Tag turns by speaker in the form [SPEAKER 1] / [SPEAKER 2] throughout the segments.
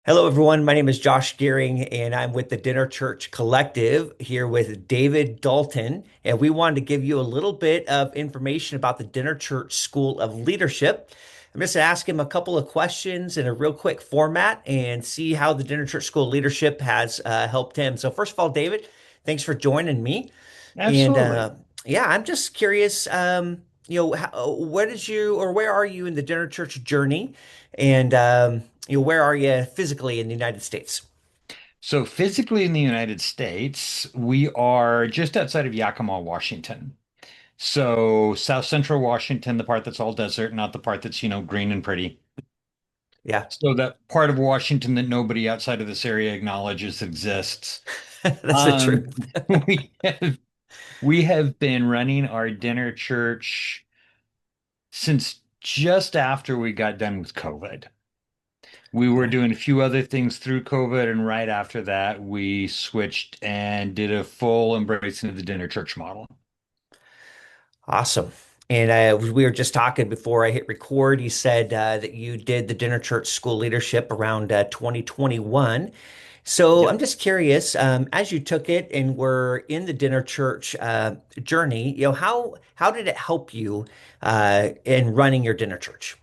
[SPEAKER 1] Hello, everyone. My name is Josh Gearing, and I'm with the Dinner Church Collective here with David Daulton. And we wanted to give you a little bit of information about the Dinner Church School of Leadership. I'm just going to ask him a couple of questions in a real quick format and see how the Dinner Church School of Leadership has helped him. So, first of all, David, thanks for joining me. And
[SPEAKER 2] Absolutely.
[SPEAKER 1] yeah, I'm just curious, what did you or where are you in the Dinner Church journey? And where are you physically in the United States?
[SPEAKER 2] So physically in the United States, we are just outside of Yakima, Washington. So South Central Washington, the part that's all desert, not the part that's, green and pretty.
[SPEAKER 1] Yeah,
[SPEAKER 2] So that part of Washington that nobody outside of this area acknowledges exists.
[SPEAKER 1] that's the truth.
[SPEAKER 2] Um, we have we have been running our dinner church since just after we got done with COVID. We were
[SPEAKER 1] Okay,
[SPEAKER 2] doing a few other things through COVID, and right after that, we switched and did a full embracing of the dinner church model.
[SPEAKER 1] awesome. And we were just talking before I hit record. You said that you did the Dinner Church School Leadership around 2021. So I'm
[SPEAKER 2] Yep.
[SPEAKER 1] just curious, as you took it and were in the Dinner Church journey, how did it help you in running your dinner church?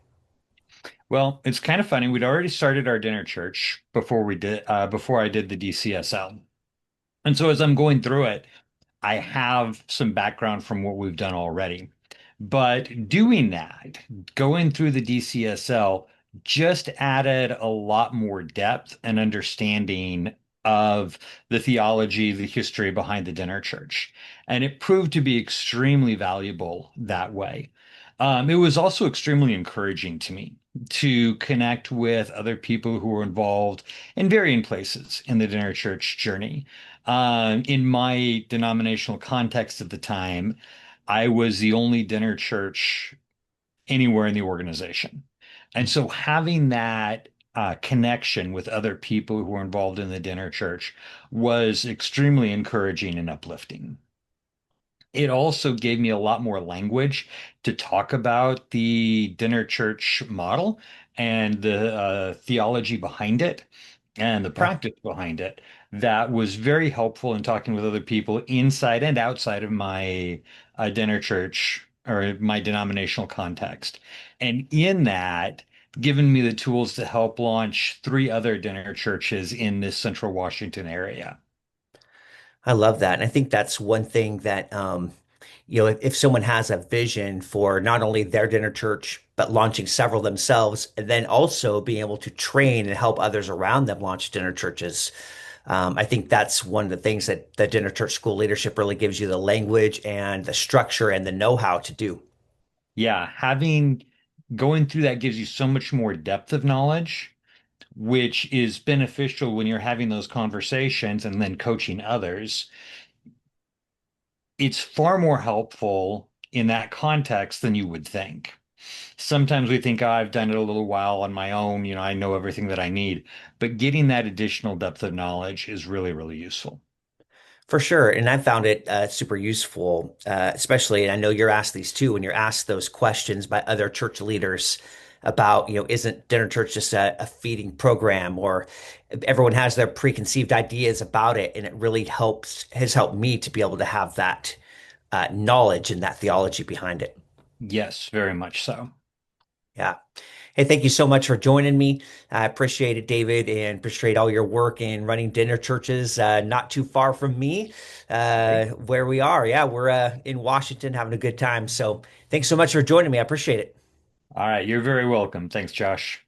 [SPEAKER 2] Well, it's kind of funny. We'd already started our dinner church before I did the DCSL. And so as I'm going through it, I have some background from what we've done already. But doing that, going through the DCSL just added a lot more depth and understanding of the theology, the history behind the dinner church. And it proved to be extremely valuable that way. It was also extremely encouraging to me to connect with other people who were involved in varying places in the dinner church journey. In my denominational context at the time, I was the only dinner church anywhere in the organization. And so having that connection with other people who were involved in the dinner church was extremely encouraging and uplifting. It also gave me a lot more language to talk about the dinner church model and the theology behind it and the
[SPEAKER 1] Yeah,
[SPEAKER 2] practice behind it that was very helpful in talking with other people inside and outside of my dinner church or my denominational context. And in that, given me the tools to help launch three other dinner churches in this central Washington area.
[SPEAKER 1] I love that. And I think that's one thing that, if someone has a vision for not only their dinner church, but launching several themselves, and then also being able to train and help others around them launch dinner churches. I think that's one of the things that the dinner church school leadership really gives you the language and the structure and the know-how to do.
[SPEAKER 2] Yeah, having going through that gives you so much more depth of knowledge, which is beneficial when you're having those conversations and then coaching others. It's far more helpful in that context than you would think. Sometimes we think, oh, I've done it a little while on my own, I know everything that I need. But getting that additional depth of knowledge is really, really useful.
[SPEAKER 1] For sure. And I found it super useful, especially, and I know you're asked these too, when you're asked those questions by other church leaders about, isn't dinner church just a feeding program, or everyone has their preconceived ideas about it. And it really has helped me to be able to have that knowledge and that theology behind it.
[SPEAKER 2] Yes, very much so.
[SPEAKER 1] Yeah. Hey, thank you so much for joining me. I appreciate it, David, and appreciate all your work in running dinner churches not too far from me,
[SPEAKER 2] Great.
[SPEAKER 1] where we are. Yeah, we're in Washington having a good time. So thanks so much for joining me. I appreciate it.
[SPEAKER 2] All right, you're very welcome. Thanks, Josh.